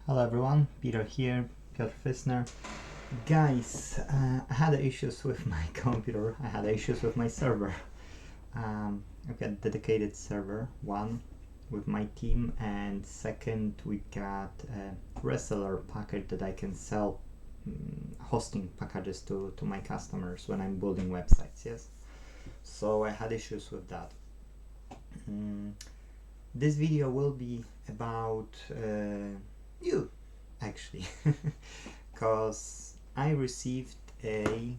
Hello everyone, Peter here, Piotr Fisner. Guys, I had issues with my computer, I had issues with my server. I've got a dedicated server, one with my team, and second we got a reseller package that I can sell hosting packages to my customers when I'm building websites, yes? So I had issues with that. This video will be about you, actually, because I received a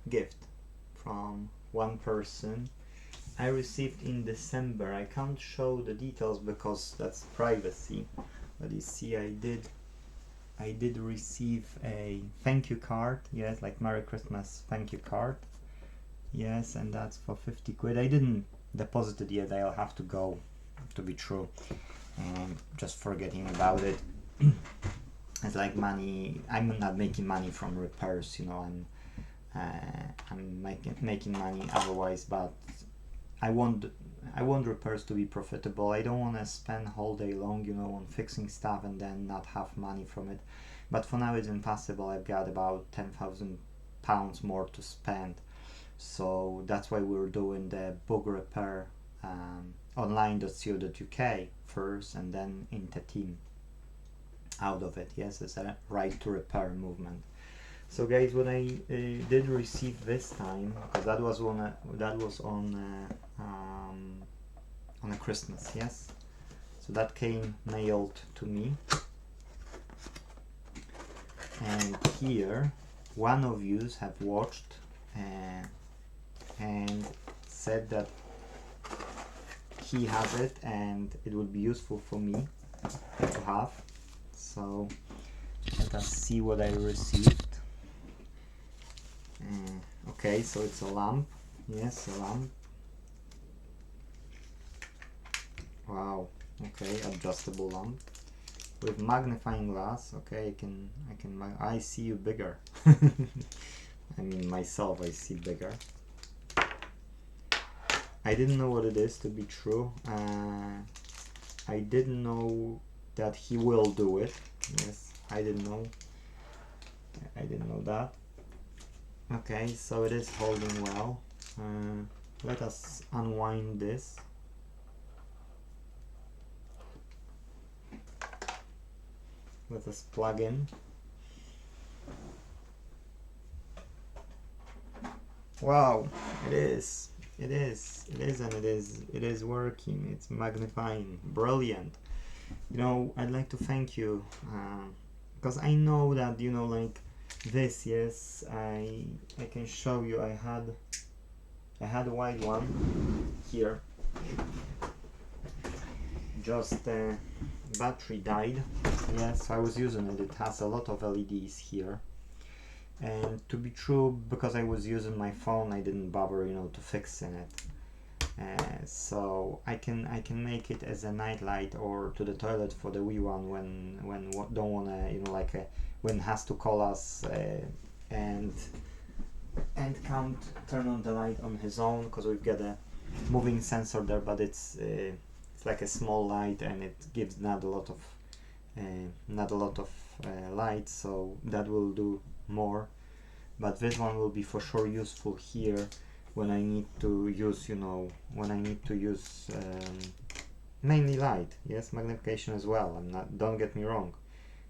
gift from one person. I received in December. I can't show the details because that's privacy, but you see I did receive a thank you card, yes, like Merry Christmas thank you card, yes, and that's for 50 quid. I didn't deposit it yet, I'll have to go, to be true, and just forgetting about it. It's like money. I'm not making money from repairs, you know. I'm making money otherwise, but I want repairs to be profitable. I don't want to spend whole day long, you know, on fixing stuff and then not have money from it. But for now it's impossible. I've got about £10,000 more to spend, so that's why we're doing the bug repair online.co.uk first, and then Inte.Team out of it. Yes, it's a right to repair movement. So guys, what I did receive this time, because that was on a Christmas, yes. So that came mailed to me, and here one of you have watched and said that he has it and it would be useful for me to have. So let us see what I received. Okay, so it's a lamp. Yes, a lamp. Wow. Okay, adjustable lamp with magnifying glass. Okay, I see you bigger. I mean myself, I see bigger. I didn't know what it is, to be true. I didn't know that he will do it. Yes, I didn't know that. Okay, so it is holding well. Let us unwind this. Let us plug in. Wow, it is working. It's magnifying. Brilliant. You know, I'd like to thank you, because I know that, you know, like this, yes, I can show you. I had a white one here, just battery died. Yes, I was using it. It has a lot of LEDs here, and to be true, because I was using my phone, I didn't bother, you know, to fix in it. So I can make it as a night light or to the toilet for the wee one when don't wanna, you know, like when has to call us and can't turn on the light on his own, because we've got a moving sensor there, but it's like a small light and it gives not a lot of light, so that will do more. But this one will be for sure useful here when I need to use, you know, mainly light. Yes, magnification as well. Don't get me wrong,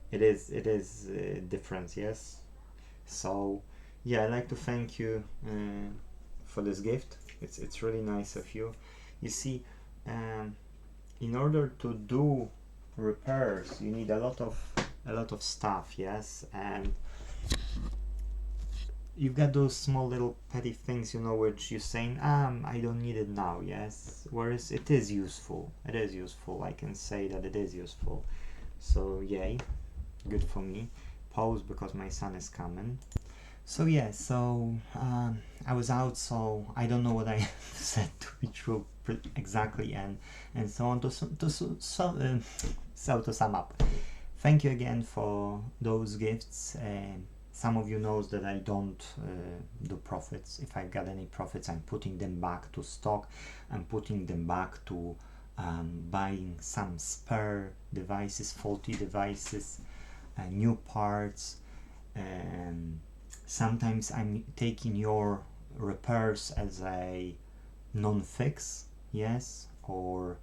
it is different. Yes, so yeah, I'd like to thank you for this gift. It's really nice of you. You see, in order to do repairs, you need a lot of stuff. Yes, and you've got those small little petty things, you know, which you're saying, I don't need it now, yes, whereas it is useful. I can say that it is useful. So yay, good for me. Pause because my son is coming. So yeah, so I was out, so I don't know what I said to be true exactly, and so on. So to sum up, thank you again for those gifts. Some of you knows that I don't do profits. If I've got any profits, I'm putting them back to stock. I'm putting them back to buying some spare devices, faulty devices, new parts. Sometimes I'm taking your repairs as a non-fix, yes, or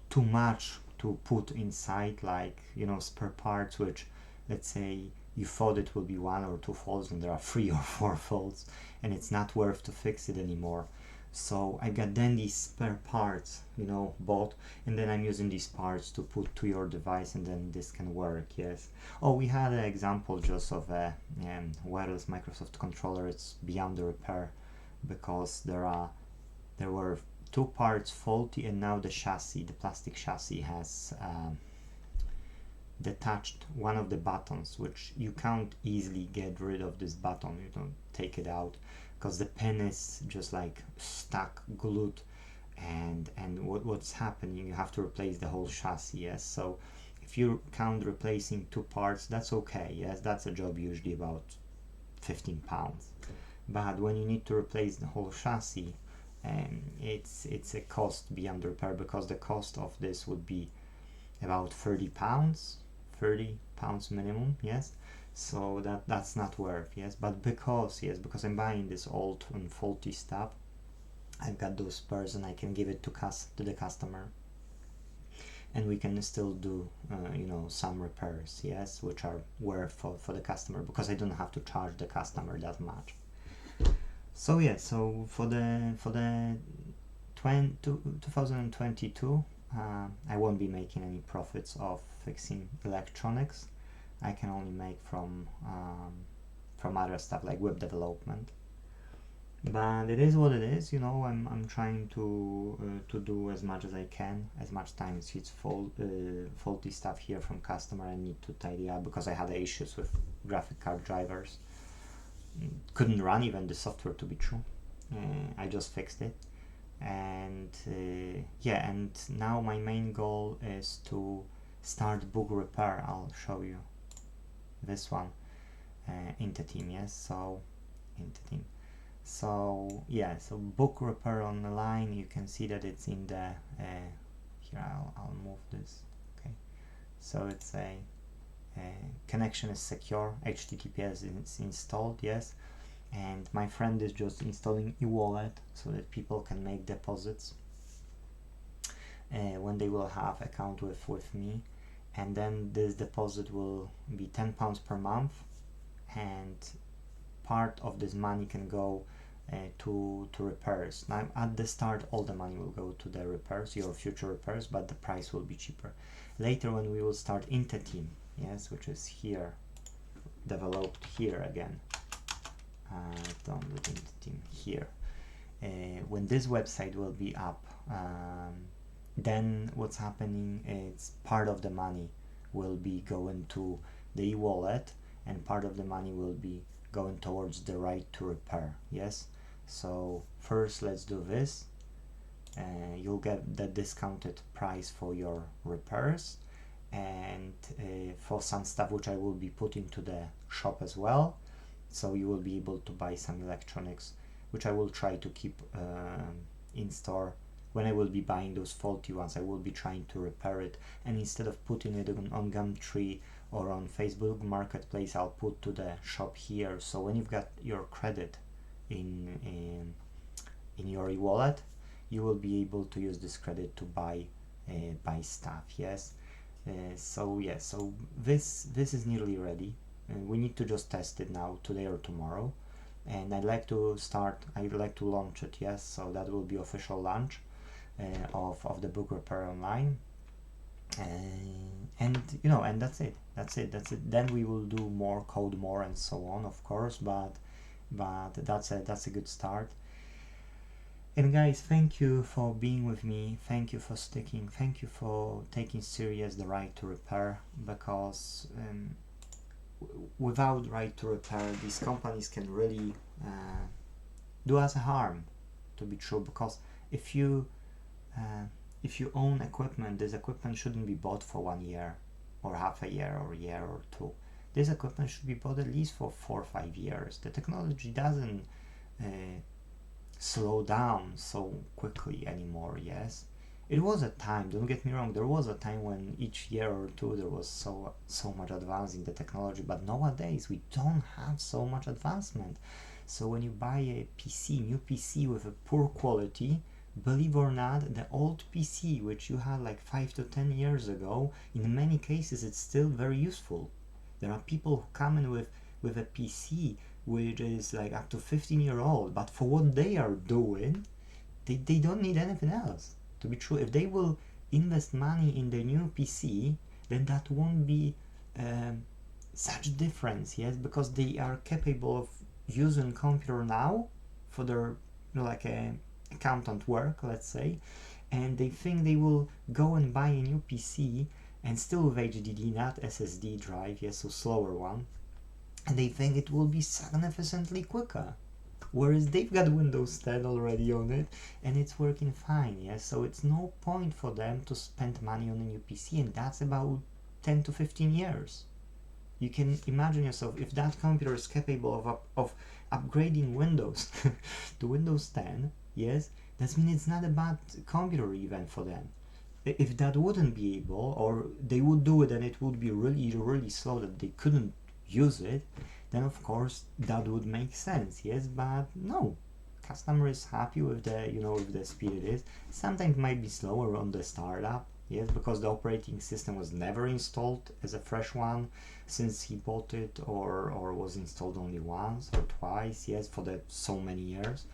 too much to put inside, like, you know, spare parts which, let's say, you thought it will be 1 or 2 faults and there are 3 or 4 faults, and it's not worth to fix it anymore. So I got then these spare parts, you know, bought, and then I'm using these parts to put to your device, and then this can work, yes. Oh, we had an example just of a wireless Microsoft controller. It's beyond the repair because there were 2 parts faulty, and now the chassis, the plastic chassis, has detached one of the buttons, which you can't easily get rid of this button. You don't take it out because the pin is just like stuck, glued, and what's happening, you have to replace the whole chassis, yes. So if you count replacing 2 parts, that's okay, yes, that's a job usually about 15 pounds. But when you need to replace the whole chassis, it's a cost beyond repair, because the cost of this would be about 30 pounds minimum, yes. So that's not worth, yes. But because I'm buying this old and faulty stuff, I've got those spares and I can give it to the customer, and we can still do you know, some repairs, yes, which are worth for the customer, because I don't have to charge the customer that much. So yeah, so for the 2022, I won't be making any profits of fixing electronics. I can only make from other stuff like web development. But it is what it is, you know. I'm trying to do as much as I can, as much time as it's faulty stuff here from customer. I need to tidy up because I had issues with graphic card drivers. Couldn't run even the software, to be true. I just fixed it, and yeah, and now my main goal is to start book repair. I'll show you this one, Inte.Team, yes. So Inte.Team. So yeah, so book repair on the line. You can see that it's in the here. I'll move this. Okay, so it's a connection is secure, HTTPS is installed, yes, and my friend is just installing e-wallet so that people can make deposits when they will have account with me, and then this deposit will be £10 per month, and part of this money can go to repairs. Now at the start all the money will go to the repairs, your future repairs, but the price will be cheaper. Later when we will start Inte.Team, yes, which is here, developed here again, download Inte.Team here. When this website will be up, then what's happening is part of the money will be going to the e-wallet, and part of the money will be going towards the right to repair, yes. So first let's do this. You'll get the discounted price for your repairs, and for some stuff which I will be putting to the shop as well, so you will be able to buy some electronics which I will try to keep in store. When I will be buying those faulty ones, I will be trying to repair it, and instead of putting it on Gumtree or on Facebook Marketplace, I'll put to the shop here. So when you've got your credit in your e-wallet, you will be able to use this credit to buy stuff, yes. So yeah, so this is nearly ready, and we need to just test it now, today or tomorrow, and I'd like to launch it, yes. So that will be official launch of the book repair online, and you know, and that's it. Then we will do more, code more, and so on, of course, but that's a good start. And guys, thank you for being with me, thank you for sticking, thank you for taking serious the right to repair, because without right to repair, these companies can really do us harm, to be true, because if you own equipment, this equipment shouldn't be bought for 1 year or half a year or a year or two. This equipment should be bought at least for 4 or 5 years. The technology doesn't slow down so quickly anymore, yes. It was a time, don't get me wrong, there was a time when each year or two there was so much advance in the technology, but nowadays we don't have so much advancement. So when you buy a new PC with a poor quality, believe or not, the old PC which you had like 5 to 10 years ago, in many cases it's still very useful. There are people who come in with a PC which is like up to 15-year old, but for what they are doing, they don't need anything else. To be true, if they will invest money in the new PC, then that won't be such difference, yes, because they are capable of using computer now for their like accountant work, let's say, and they think they will go and buy a new PC and still with HDD, not SSD drive, yes, so slower one, and they think it will be significantly quicker. Whereas they've got Windows 10 already on it and it's working fine, yes, so it's no point for them to spend money on a new PC, and that's about 10 to 15 years. You can imagine yourself, if that computer is capable of upgrading Windows to Windows 10, yes, that means it's not a bad computer even for them. If that wouldn't be able, or they would do it and it would be really slow that they couldn't use it, then of course that would make sense, yes, but no. Customer is happy with the, with the speed it is. Sometimes it might be slower on the startup, yes, because the operating system was never installed as a fresh one since he bought it, or was installed only once or twice, yes, for the so many years.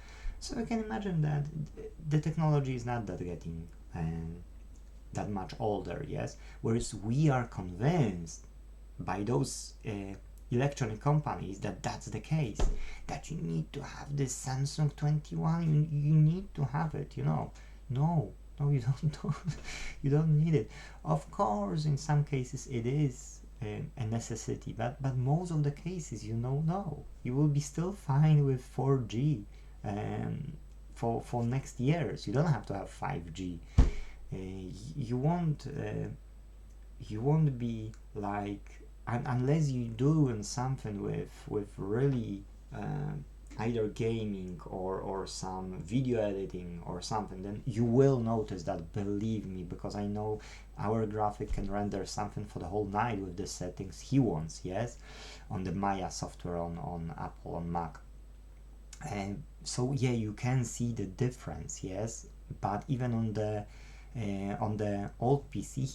So you can imagine that the technology is not that getting that much older, yes, whereas we are convinced by those electronic companies that that's the case, that you need to have this Samsung 21, you need to have it, no, you don't you don't need it. Of course in some cases it is a necessity, but most of the cases, no, you will be still fine with 4G for next years. You don't have to have 5G. You won't be like, unless you doing something with really either gaming or some video editing or something, then you will notice that, believe me, because I know our graphic can render something for the whole night with the settings he wants, yes, on the Maya software on Apple, on Mac. And so yeah, you can see the difference, yes, but even on the old PC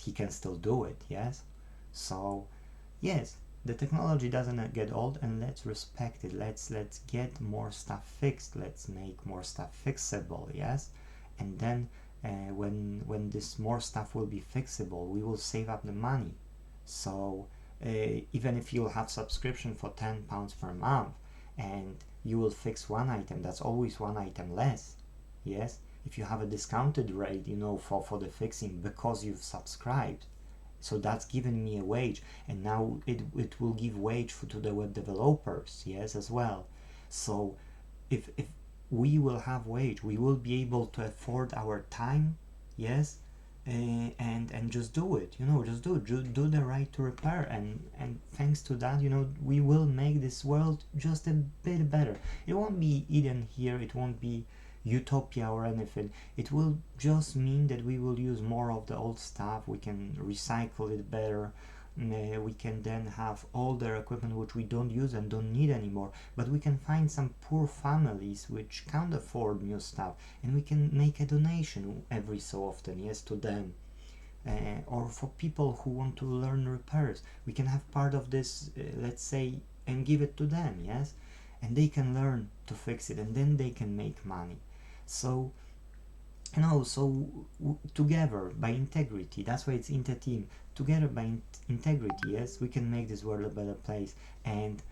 he can still do it, yes. So yes, the technology doesn't get old, and let's respect it. Let's get more stuff fixed. Let's make more stuff fixable, yes. And then when this more stuff will be fixable, we will save up the money. So even if you'll have subscription for £10 per month and you will fix one item, that's always one item less, yes. If you have a discounted rate, for the fixing because you've subscribed, so that's giving me a wage, and now it will give wage to the web developers, yes, as well. So if we will have wage, we will be able to afford our time, yes, and just do it, just do the right to repair, and thanks to that, we will make this world just a bit better. It won't be Eden here, it won't be utopia or anything. It will just mean that we will use more of the old stuff, we can recycle it better, we can then have older equipment which we don't use and don't need anymore, but we can find some poor families which can't afford new stuff, and we can make a donation every so often, yes, to them. Or for people who want to learn repairs, we can have part of this, let's say, and give it to them, yes, and they can learn to fix it, and then they can make money. So together by integrity, that's why it's Inte.Team, together by integrity, yes, we can make this world a better place. And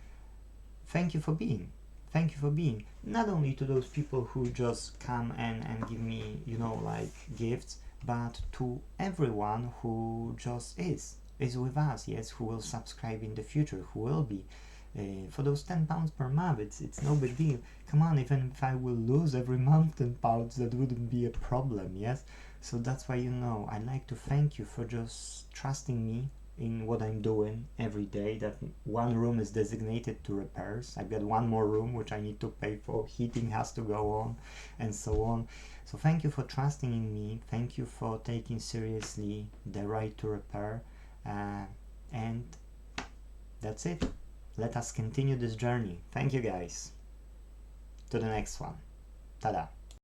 thank you for being not only to those people who just come and give me, like gifts, but to everyone who just is with us, yes, who will subscribe in the future, who will be for those £10 per month. It's no big deal. Come on, even if I will lose every month £10, that wouldn't be a problem, yes. So that's why, I'd like to thank you for just trusting me in what I'm doing every day, that one room is designated to repairs. I've got one more room which I need to pay for, heating has to go on, and so on. So thank you for trusting in me, thank you for taking seriously the right to repair, and that's it. Let us continue this journey. Thank you guys. To the next one. Ta-da.